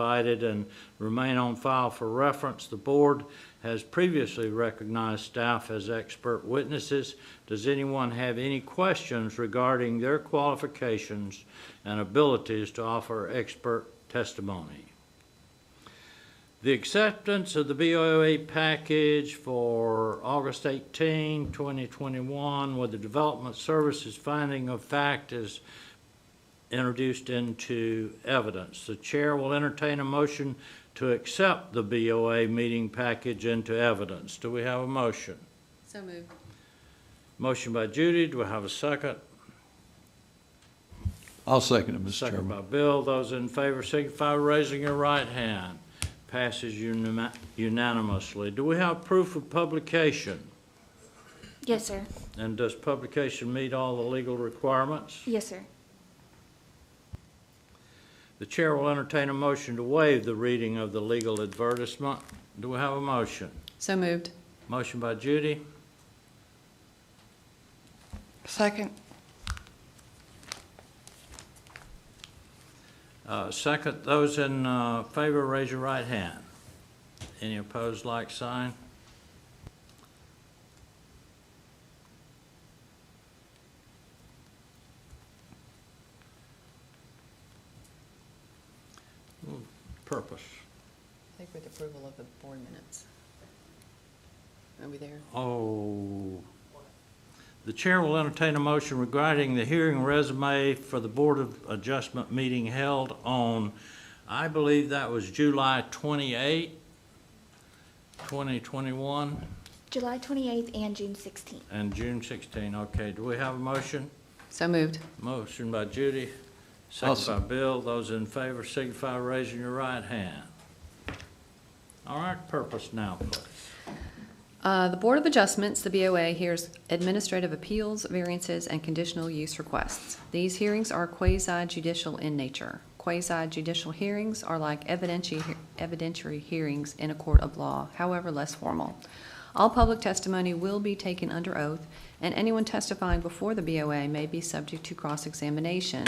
provided and remain on file for reference. The board has previously recognized staff as expert witnesses. Does anyone have any questions regarding their qualifications and abilities to offer expert testimony? The acceptance of the BOA package for August 18, 2021 with the Development Services finding of fact is introduced into evidence. The chair will entertain a motion to accept the BOA meeting package into evidence. Do we have a motion? So moved. Motion by Judy. Do we have a second? I'll second it, Mr. Second Chairman. by Bill. Those in favor signify by raising your right hand. Passes unanimously. Do we have proof of publication? Yes, sir. And does publication meet all the legal requirements? Yes, sir. The chair will entertain a motion to waive the reading of the legal advertisement. Do we have a motion? So moved. Motion by Judy. Second. Second. Those in favor, raise your right hand. Any opposed, like sign? Purpose. I think with approval of the board minutes. Are we there? Oh. The chair will entertain a motion regarding the hearing resume for the Board of Adjustment meeting held on, I believe that was July 28, 2021, July 28th and June 16th. and June 16. Okay, do we have a motion? So moved. Motion by Judy, second by Bill. Those in favor signify by raising your right hand. All right, purpose now, please. The Board of Adjustments, the BOA, hears administrative appeals, variances, and conditional use requests. These hearings are quasi-judicial in nature. Quasi-judicial hearings are like evidentiary hearings in a court of law, however less formal. All public testimony will be taken under oath, and anyone testifying before the BOA may be subject to cross-examination.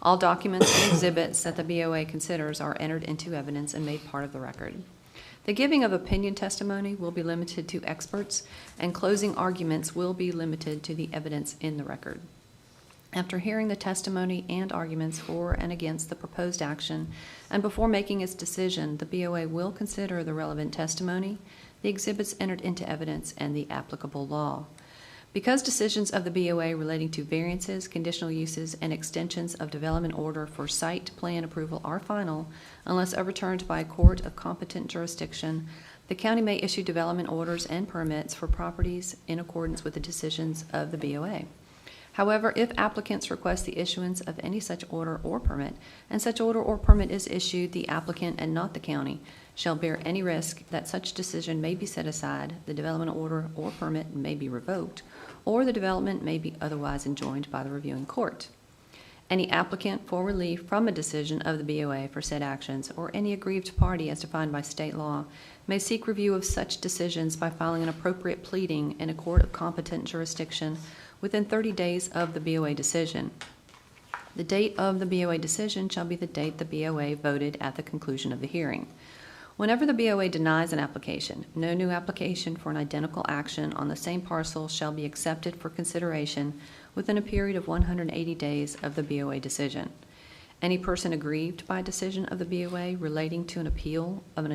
All documents and exhibits that the BOA considers are entered into evidence and made part of the record. The giving of opinion testimony will be limited to experts, and closing arguments will be limited to the evidence in the record. After hearing the testimony and arguments for and against the proposed action, and before making its decision, the BOA will consider the relevant testimony, the exhibits entered into evidence, and the applicable law. Because decisions of the BOA relating to variances, conditional uses, and extensions of development order for site plan approval are final, unless overturned by a court of competent jurisdiction, the county may issue development orders and permits for properties in accordance with the decisions of the BOA. However, if applicants request the issuance of any such order or permit, and such order or permit is issued, the applicant and not the county shall bear any risk that such decision may be set aside, the development order or permit may be revoked, or the development may be otherwise enjoined by the reviewing court. Any applicant for relief from a decision of the BOA for said actions, or any aggrieved party as defined by state law, may seek review of such decisions by filing an appropriate pleading in a court of competent jurisdiction within 30 days of the BOA decision. The date of the BOA decision shall be the date the BOA voted at the conclusion of the hearing. Whenever the BOA denies an application, no new application for an identical action on the same parcel shall be accepted for consideration within a period of 180 days of the BOA decision. Any person aggrieved by a decision of the BOA relating to an appeal of an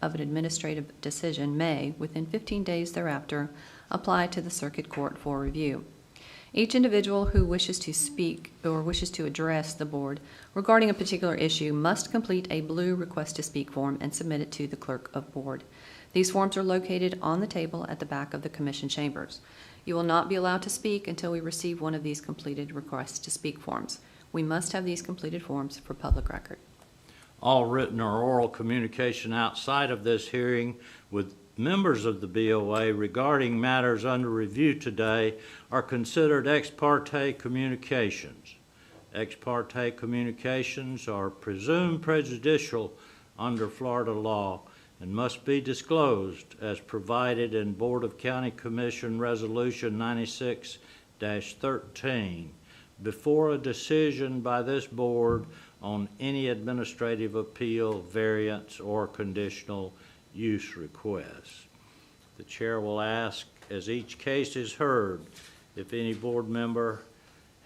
administrative decision may, within 15 days thereafter, apply to the circuit court for review. Each individual who wishes to speak or wishes to address the board regarding a particular issue must complete a blue request to speak form and submit it to the clerk of board. These forms are located on the table at the back of the commission chambers. You will not be allowed to speak until we receive one of these completed requests to speak forms. We must have these completed forms for public record. All written or oral communication outside of this hearing with members of the BOA regarding matters under review today are considered ex parte communications. Ex parte communications are presumed prejudicial under Florida law and must be disclosed as provided in Board of County Commission Resolution 96-13 before a decision by this board on any administrative appeal, variance, or conditional use request. The chair will ask, as each case is heard, if any board member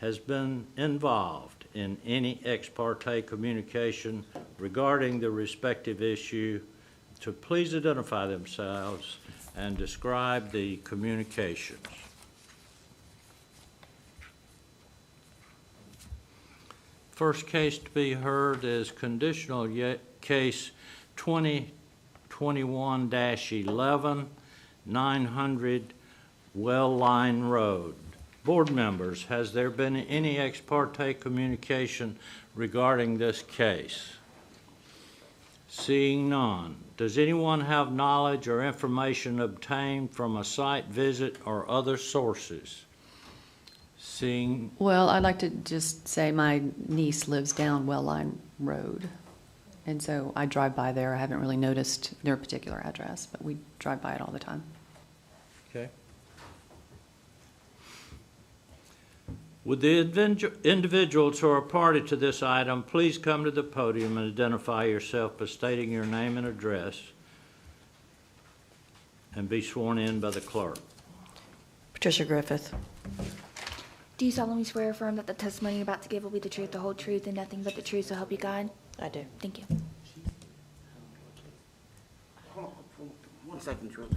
has been involved in any ex parte communication regarding the respective issue, to please identify themselves and describe the communications. First case to be heard is conditional case 2021-11, 900 Well Line Road. Board members, has there been any ex parte communication regarding this case? Seeing none, does anyone have knowledge or information obtained from a site visit or other sources? Seeing, Well, I'd like to just say my niece lives down Well Line Road, and so I drive by there. I haven't really noticed their particular address, but we drive by it all the time. okay. Would the individuals who are party to this item please come to the podium and identify yourself by stating your name and address and be sworn in by the clerk. Patricia Griffith. Do you solemnly swear or affirm that the testimony you're about to give will be the truth, the whole truth, and nothing but the truth, so help you God? I do. Thank you. Hold on, 1 second, Drew.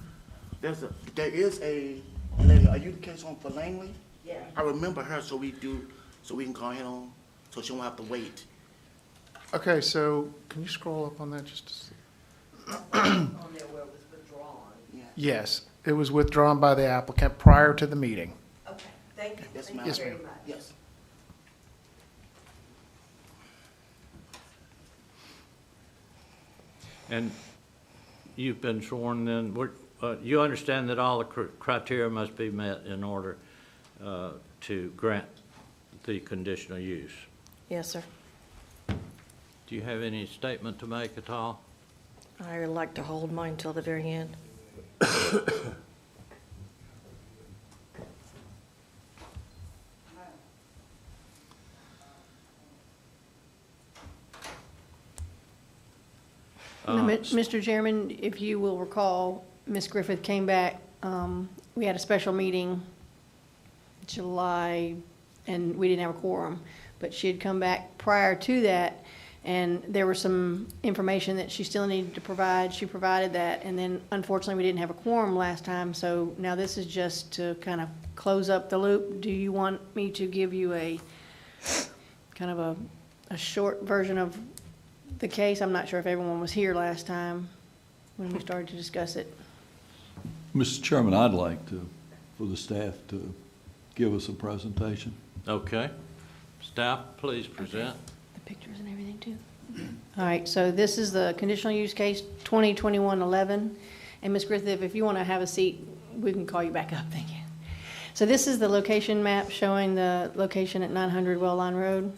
There is a lady, are you the case on for Langley? Yeah. I remember her, so we can go ahead on, so she won't have to wait. Okay, so can you scroll up on that just a second? On there where it was withdrawn. Yeah. Yes, it was withdrawn by the applicant prior to the meeting. Okay, thank you. Yes, Thank ma'am. you Yes, very ma'am. much. Yes. And you've been sworn in, you understand that all the criteria must be met in order to grant the conditional use. Yes, sir. Do you have any statement to make at all? I would like to hold mine till the very end. Mr. Chairman, if you will recall, Ms. Griffith came back, we had a special meeting July, and we didn't have a quorum, but she had come back prior to that, and there was some information that she still needed to provide. She provided that, and then unfortunately, we didn't have a quorum last time, so now this is just to kind of close up the loop. Do you want me to give you a kind of a short version of the case? I'm not sure if everyone was here last time when we started to discuss it. Mr. Chairman, I'd like for the staff to give us a presentation. Okay. Staff, please present. The pictures and everything too. All right, so this is the conditional use case 2021-11. And Ms. Griffith, if you want to have a seat, we can call you back up. Thank you. So this is the location map showing the location at 900 Well Line Road.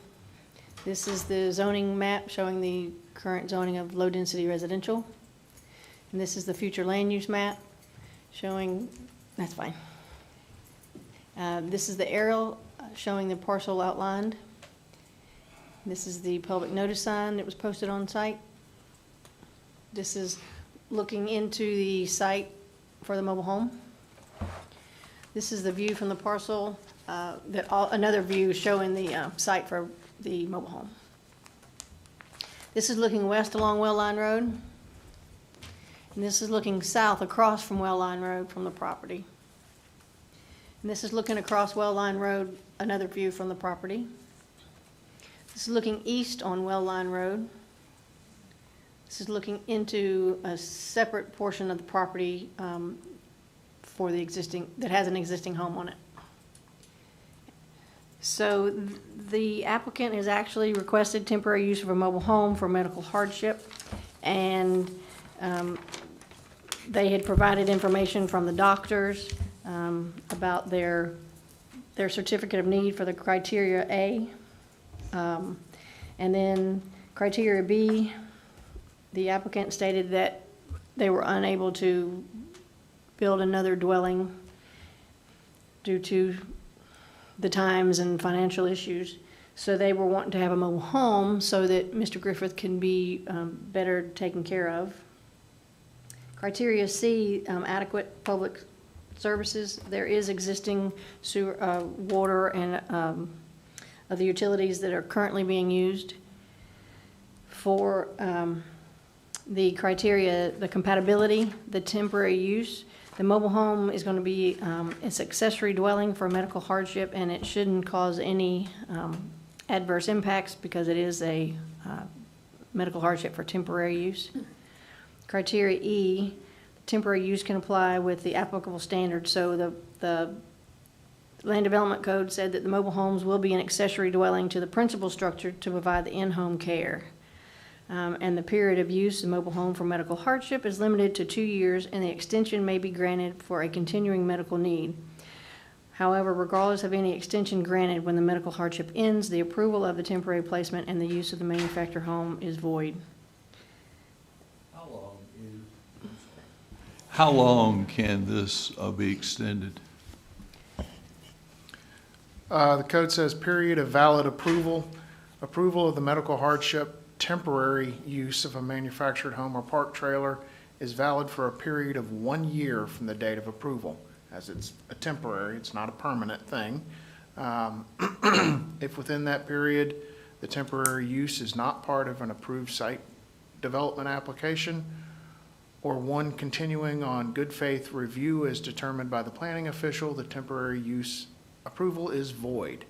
This is the zoning map showing the current zoning of low-density residential. And this is the future land use map showing, that's fine. This is the aerial showing the parcel outlined. This is the public notice sign that was posted on site. This is looking into the site for the mobile home. This is the view from the parcel, another view showing the site for the mobile home. This is looking west along Well Line Road. And this is looking south across from Well Line Road from the property. And this is looking across Well Line Road, another view from the property. This is looking east on Well Line Road. This is looking into a separate portion of the property for the existing, that has an existing home on it. So the applicant has actually requested temporary use of a mobile home for medical hardship, and they had provided information from the doctors about their certificate of need for the criteria A. And then criteria B, the applicant stated that they were unable to build another dwelling due to the times and financial issues. So they were wanting to have a mobile home so that Mr. Griffith can be better taken care of. Criteria C, adequate public services. There is existing sewer, water and other utilities that are currently being used. For the criteria, the compatibility, the temporary use, the mobile home is going to be, it's accessory dwelling for medical hardship, and it shouldn't cause any adverse impacts because it is a medical hardship for temporary use. Criteria E, temporary use can apply with the applicable standards. So the Land Development Code said that the mobile homes will be an accessory dwelling to the principal structure to provide the in-home care. And the period of use of mobile home for medical hardship is limited to 2 years, and the extension may be granted for a continuing medical need. However, regardless of any extension granted, when the medical hardship ends, the approval of the temporary placement and the use of the manufactured home is void. How long can this be extended? The code says period of valid approval. Approval of the medical hardship temporary use of a manufactured home or park trailer is valid for a period of 1 year from the date of approval. As it's a temporary, it's not a permanent thing. If within that period, the temporary use is not part of an approved site development application, or one continuing on good faith review as determined by the planning official, the temporary use approval is void.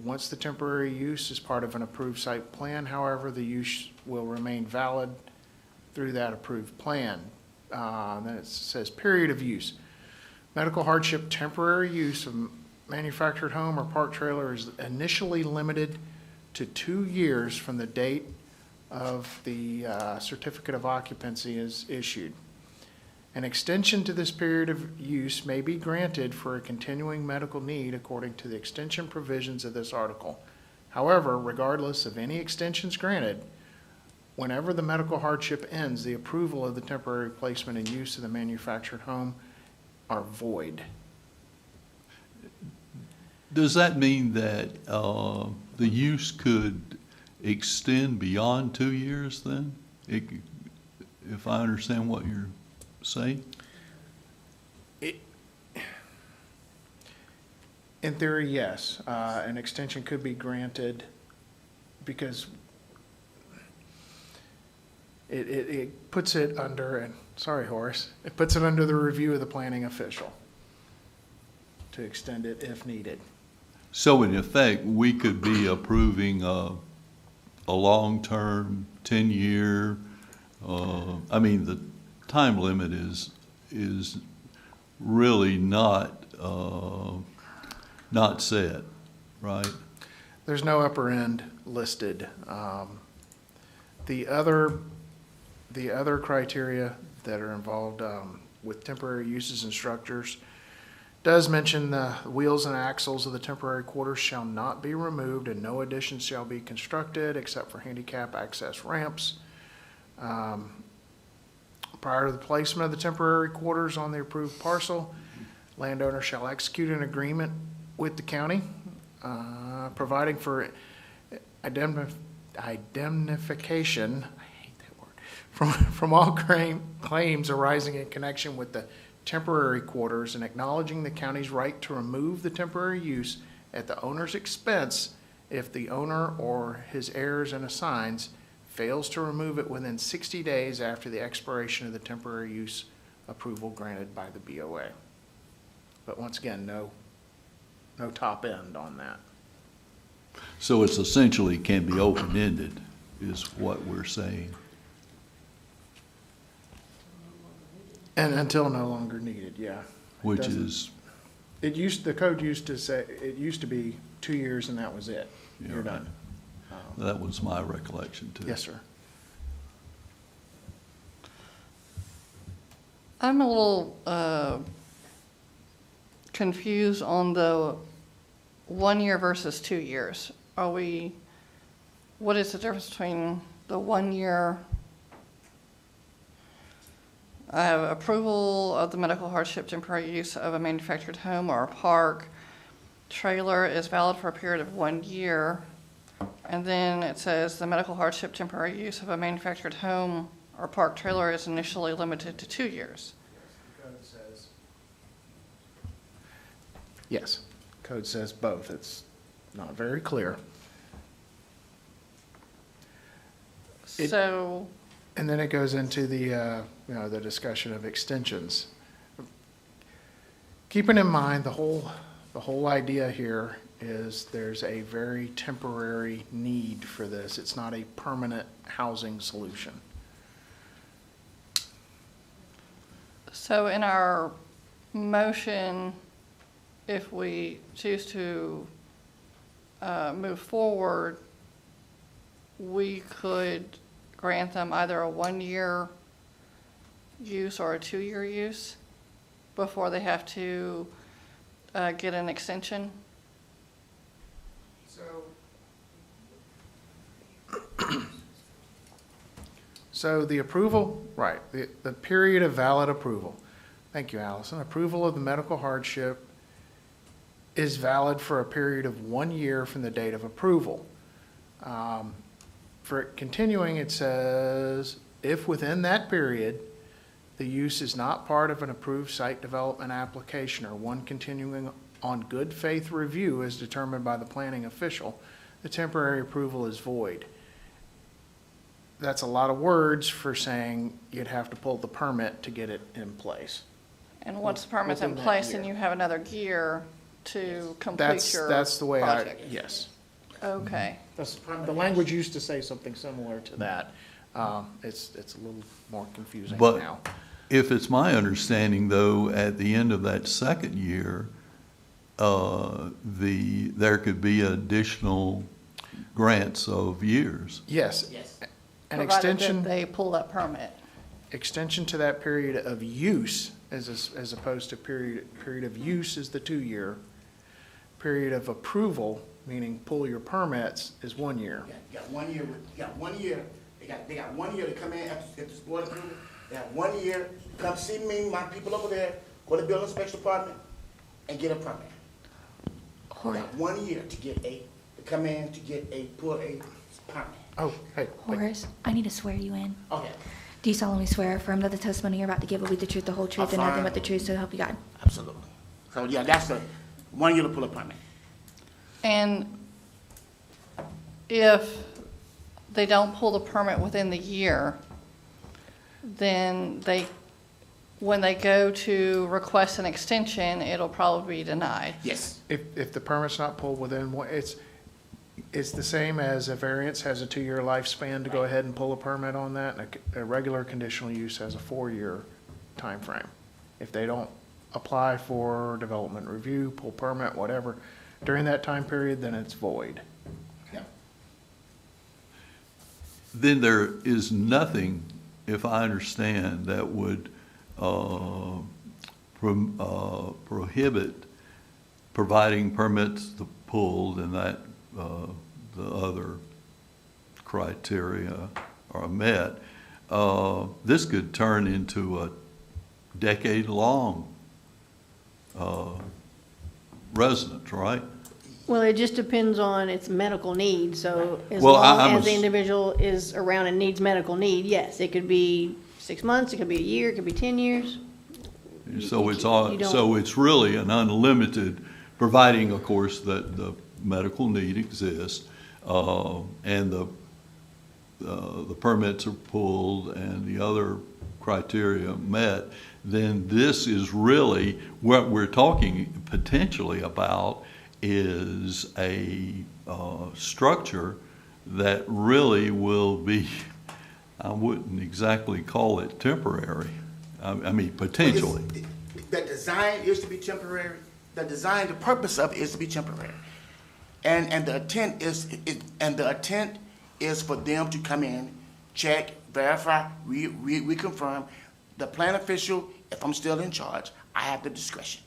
Once the temporary use is part of an approved site plan, however, the use will remain valid through that approved plan. Then it says period of use. Medical hardship temporary use of manufactured home or park trailer is initially limited to 2 years from the date of the certificate of occupancy is issued. An extension to this period of use may be granted for a continuing medical need according to the extension provisions of this article. However, regardless of any extensions granted, whenever the medical hardship ends, the approval of the temporary placement and use of the manufactured home are void. Does that mean that the use could extend beyond 2 years then? If I understand what you're saying? In theory, yes. An extension could be granted because it puts it under, and sorry, Horace, it puts it under the review of the planning official to extend it if needed. So in effect, we could be approving a long-term, 10-year, I mean, the time limit is really not set, right? There's no upper end listed. The other criteria that are involved with temporary uses and structures does mention the wheels and axles of the temporary quarters shall not be removed and no additions shall be constructed except for handicap access ramps. Prior to the placement of the temporary quarters on the approved parcel, landowner shall execute an agreement with the county, providing for indemnification, I hate that word, from all claims arising in connection with the temporary quarters and acknowledging the county's right to remove the temporary use at the owner's expense if the owner or his heirs and assigns fails to remove it within 60 days after the expiration of the temporary use approval granted by the BOA. But once again, no top end on that. So it's essentially can be open-ended is what we're saying. And until no longer needed, yeah. Which is, The code used to say, it used to be 2 years and that was it. Yeah, You're done. that was my recollection too. Yes, sir. I'm a little confused on the 1 year versus 2 years. What is the difference between the 1 year approval of the medical hardship temporary use of a manufactured home or a park trailer is valid for a period of 1 year, And then it says the medical hardship temporary use of a manufactured home or park trailer is initially limited to 2 years. Yes, code says both. It's not very clear. It- So, And then it goes into the, the discussion of extensions. Keeping in mind, the whole idea here is there's a very temporary need for this. It's not a permanent housing solution. so in our motion, if we choose to move forward, we could grant them either a 1-year use or a 2-year use before they have to get an extension. So the approval, right, the period of valid approval. Thank you, Allison. Approval of the medical hardship is valid for a period of 1 year from the date of approval. For continuing, it says, if within that period, the use is not part of an approved site development application or one continuing on good faith review as determined by the planning official, the temporary approval is void. That's a lot of words for saying you'd have to pull the permit to get it in place. And once the permit's in Within that place, then year. you have another year to complete your That's the way project. yes. Okay. The language used to say something similar to that. It's a little more confusing But now. if it's my understanding, though, at the end of that second year, there could be additional grants of years. Yes. Yes. An Provided that extension, they pull that permit. extension to that period of use as opposed to period of use is the 2-year. Period of approval, meaning pull your permits, is 1 year. You got 1 year, they got 1 year to come in after this board approval. They have 1 year to come see me, my people over there, go to the building inspection department and get a permit. They got 1 year to come in to pull a permit. Oh, hey, wait. Horace, I need to swear you in. Okay, Do you solemnly swear or affirm that the testimony you're about to give will be the truth, the whole truth, and nothing Affirm. but the truth, so help you God? absolutely. So, yeah, that's the 1 year to pull a permit. And if they don't pull the permit within the year, then when they go to request an extension, it'll probably be denied. Yes. If the permit's not pulled within, it's the same as a variance has a 2-year lifespan to go ahead and pull a permit on that, and a regular conditional use has a 4-year timeframe. If they don't apply for development review, pull permit, whatever, during that time period, then it's void. Yeah. Then there is nothing, if I understand, that would prohibit providing permits to pulled and that the other criteria are met. This could turn into a decade-long residence, right? Well, it just depends on its medical need, so as Well, long I'm as the ass- individual is around and needs medical need, yes, it could be 6 months, it could be a year, it could be 10 years. So You it's don't- so it's really an unlimited, providing, of course, that the medical need exists, and the permits are pulled and the other criteria met, then this is really, what we're talking potentially about is a structure that really will be, I wouldn't exactly call it temporary. I mean, potentially. The design is to be temporary. The purpose of it is to be temporary. And the intent is for them to come in, check, verify, reconfirm. The plan official, if I'm still in charge, I have the discretion.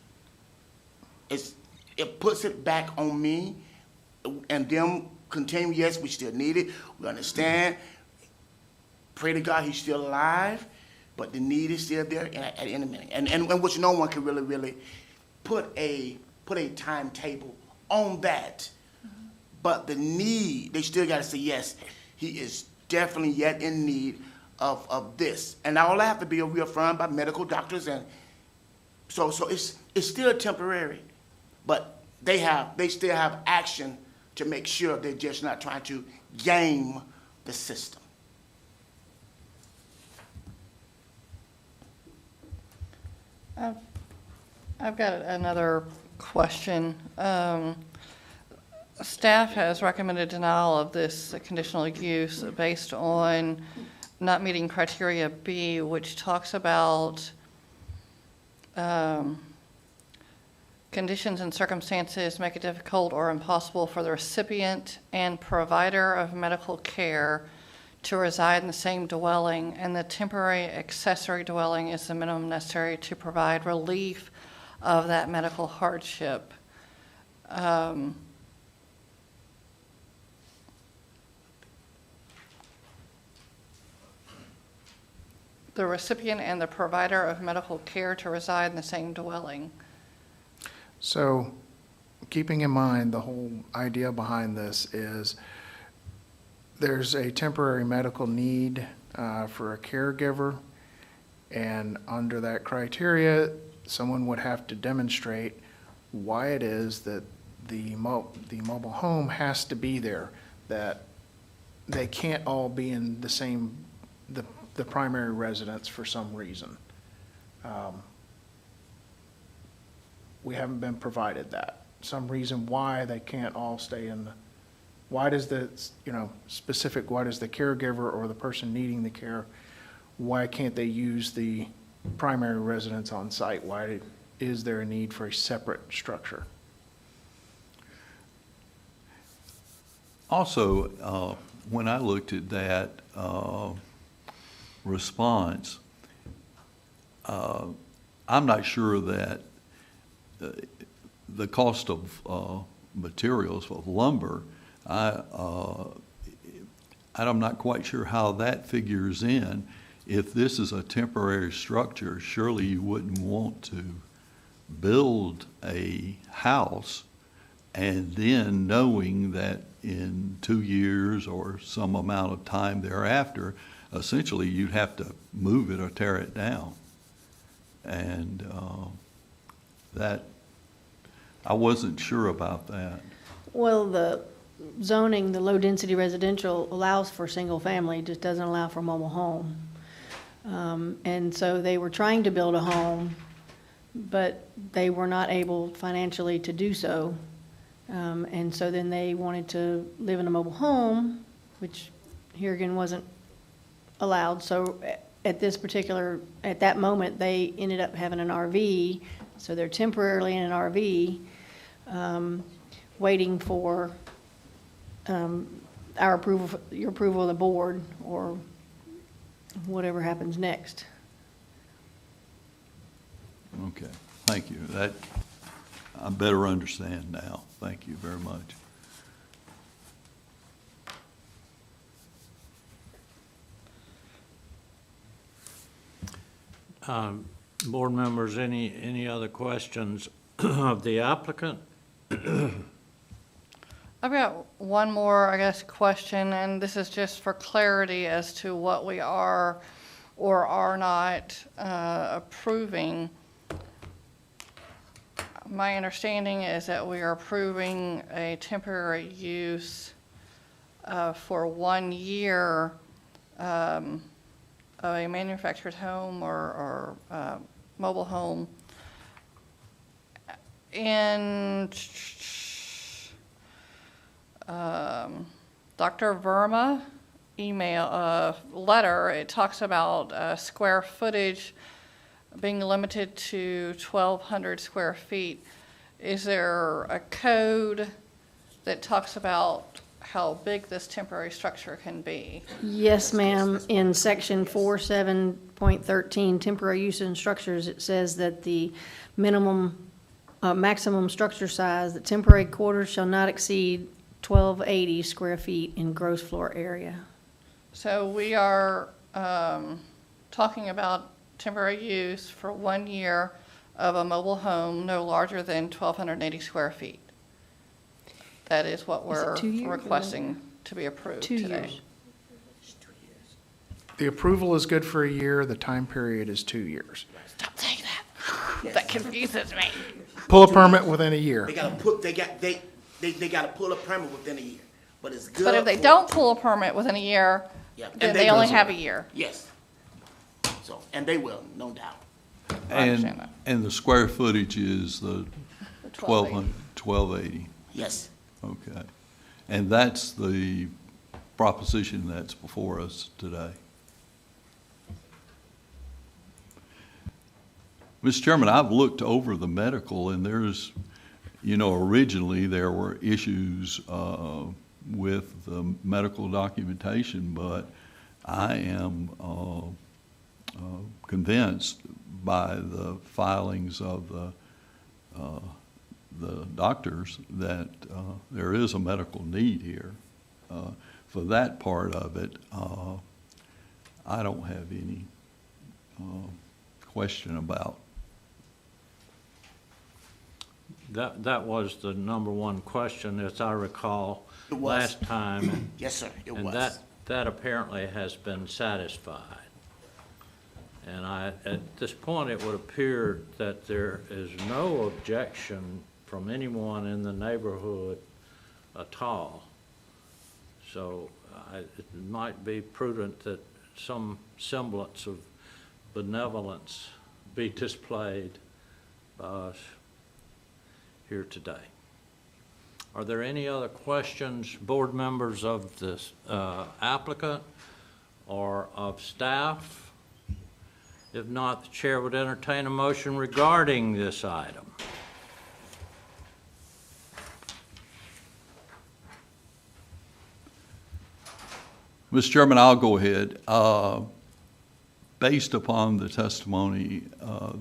It puts it back on me and them continue, yes, we still need it, we understand. Pray to God he's still alive, but the need is still there at the end of the minute. And which no one can really put a timetable on that. but the need, they still gotta say, yes, he is definitely yet in need of this. And all that have to be reaffirmed by medical doctors, and so it's still temporary, but they still have action to make sure they're just not trying to game the system. I've got another question. Staff has recommended denial of this conditional use based on not meeting criteria B, which talks about conditions and circumstances make it difficult or impossible for the recipient and provider of medical care to reside in the same dwelling, and the temporary accessory dwelling is the minimum necessary to provide relief of that medical hardship. The recipient and the provider of medical care to reside in the same dwelling. So, keeping in mind the whole idea behind this is there's a temporary medical need for a caregiver, and under that criteria, someone would have to demonstrate why it is that the mobile home has to be there, that they can't all be in the same, the primary residence for some reason. We haven't been provided that. Some reason why they can't all stay in the, why does the, specific, why does the caregiver or the person needing the care, why can't they use the primary residence on site? Why is there a need for a separate structure? Also, when I looked at that response, I'm not sure that the cost of materials, of lumber, I'm not quite sure how that figures in. If this is a temporary structure, surely you wouldn't want to build a house and then knowing that in 2 years or some amount of time thereafter, essentially you'd have to move it or tear it down. And that, I wasn't sure about that. Well, the zoning, the low-density residential allows for single family, just doesn't allow for mobile home. And so they were trying to build a home, but they were not able financially to do so. And so then they wanted to live in a mobile home, which here again wasn't allowed. So at that moment, they ended up having an RV. So they're temporarily in an RV, waiting for our approval, your approval of the board, or whatever happens next. Okay, thank you. That, I better understand now. Thank you very much. Board members, any other questions of the applicant? I've got one more, I guess, question, and this is just for clarity as to what we are or are not approving. My understanding is that we are approving a temporary use for 1 year of a manufactured home or mobile home. In Dr. Verma letter, it talks about square footage being limited to 1,200 square feet. Is there a code that talks about how big this temporary structure can be? Yes, ma'am. In section 47.13, temporary use and structures, it says that the maximum structure size, the temporary quarters shall not exceed 1,280 square feet in gross floor area. So we are talking about temporary use for 1 year of a mobile home no larger than 1,280 square feet. That is what we're 2 years or requesting to be approved 2 today. years. The approval is good for a year, the time period is 2 years. Stop saying that. That confuses me. Pull a permit within a year. They gotta pull a permit within a year, but it's good. But if they for- don't pull a permit within a year, Yeah, and then they they only will. have a year. Yes. So, and they will, no doubt. I understand that. And the square footage is the 1280, Yes. okay. And that's the proposition that's before us today. Mr. Chairman, I've looked over the medical, and there's, originally there were issues with the medical documentation, but I am convinced by the filings of the doctors that there is a medical need here. For that part of it, I don't have any question about. That was the number one question, as I recall, It was. last time. Yes, sir, it And was. that apparently has been satisfied. And at this point, it would appear that there is no objection from anyone in the neighborhood at all. So it might be prudent that some semblance of benevolence be displayed by us here today. Are there any other questions, board members, of this applicant or of staff? If not, the chair would entertain a motion regarding this item. Mr. Chairman, I'll go ahead. Based upon the testimony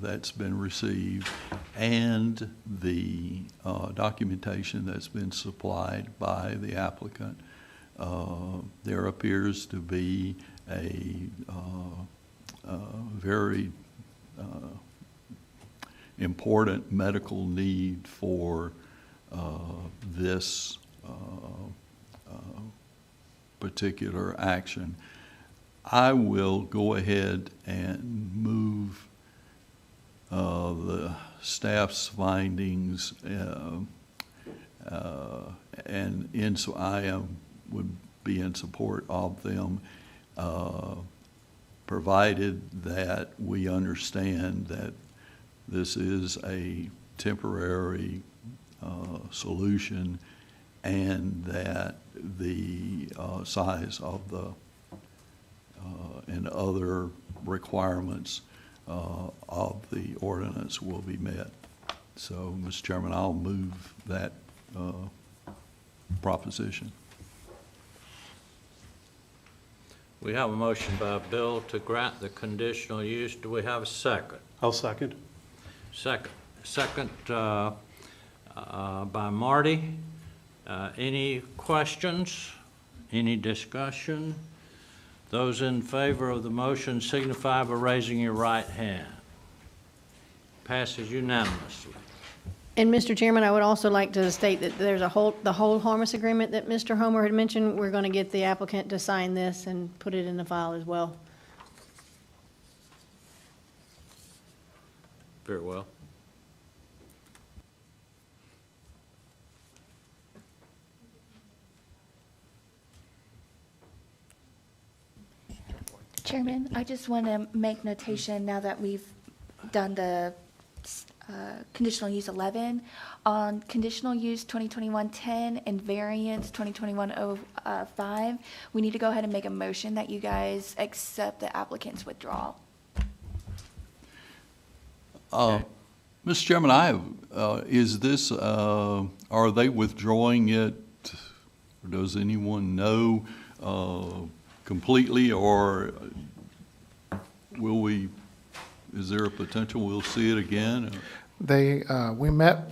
that's been received and the documentation that's been supplied by the applicant, there appears to be a very important medical need for this particular action. I will go ahead and move the staff's findings, and so would be in support of them, provided that we understand that this is a temporary solution, and that the size of the and other requirements of the ordinance will be met. So, Mr. Chairman, I'll move that proposition. We have a motion by Bill to grant the conditional use. Do we have a second? I'll second. Second by Marty. Any questions? Any discussion? Those in favor of the motion signify by raising your right hand. Passes unanimously. And Mr. Chairman, I would also like to state that there's the hold harmless agreement that Mr. Homer had mentioned. We're going to get the applicant to sign this and put it in the file as well. Very well. Chairman, I just want to make notation now that we've done the conditional use 11, on conditional use 2021-10 and variance 2021-05, we need to go ahead and make a motion that you guys accept the applicant's withdrawal. Mr. Chairman, is this, are they withdrawing it? Does anyone know completely, or is there a potential we'll see it again? We met,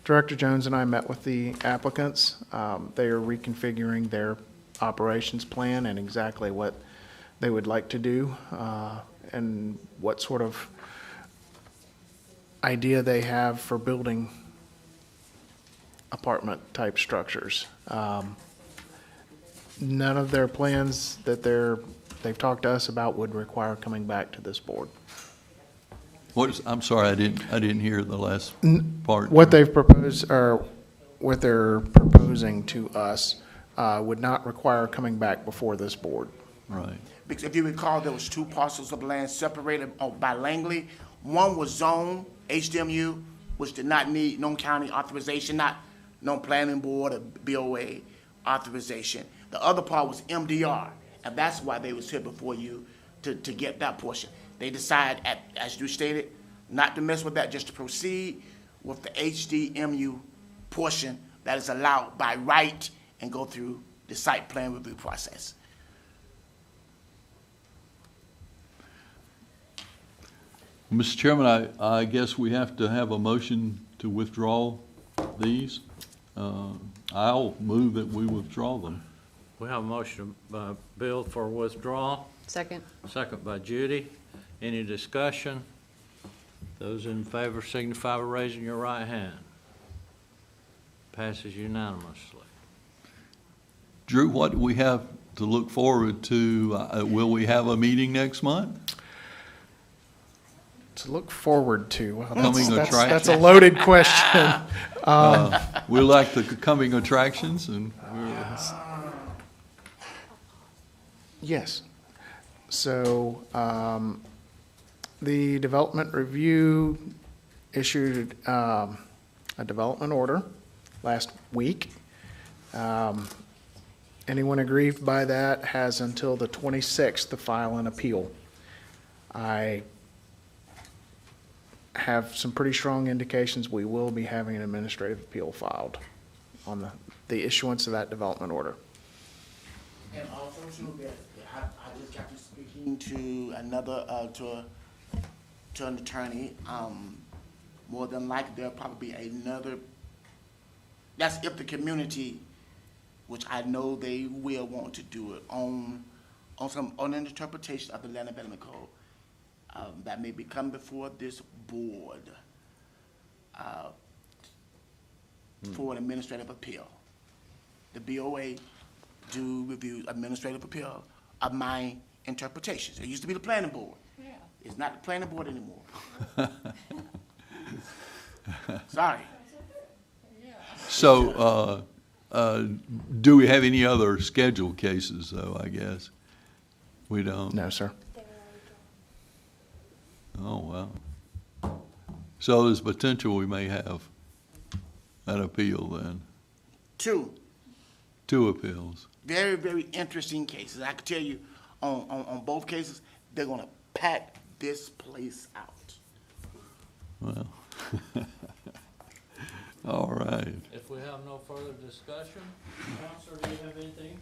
Director Jones and I met with the applicants. They are reconfiguring their operations plan and exactly what they would like to do, and what sort of idea they have for building apartment-type structures. None of their plans that they've talked to us about would require coming back to this board. I'm sorry, I didn't hear the last part. What they've proposed, or what they're proposing to us, would not require coming back before this board. Right. Because if you recall, there was two parcels of land separated by Langley. One was zone HDMU, which did not need no county authorization, no planning board or BOA authorization. The other part was MDR, and that's why they was here before you to get that portion. They decided, as you stated, not to mess with that, just to proceed with the HDMU portion that is allowed by right and go through the site plan review process. Mr. Chairman, I guess we have to have a motion to withdraw these. I'll move that we withdraw them. We have a motion by Bill for withdrawal, Second. second by Judy. Any discussion? Those in favor signify by raising your right hand. Passes unanimously. Drew, what do we have to look forward to? Will we have a meeting next month? To look forward to, well, Coming that's attraction. a loaded question. We like the coming attractions and Yes. So, the development review issued a development order last week. Anyone aggrieved by that has until the 26th to file an appeal. I have some pretty strong indications we will be having an administrative appeal filed on the issuance of that development order. And also too, that I just got to speaking to another, to an attorney. More than likely, there'll probably be another, that's if the community, which I know they will want to do it, on an interpretation of the Land Development Code, that may be coming before this board, for an administrative appeal. The BOA do review administrative appeal of my interpretations. It used to be the planning board. Yeah. It's not the planning board anymore. Sorry. so, do we have any other scheduled cases though, I guess? We don't? No, sir. Oh, wow. So there's potential we may have an appeal then, Two two appeals. very, very interesting cases. I can tell you, on both cases, they're gonna pack this place out. Well, all right. If we have no further discussion, Counselor, do you have anything?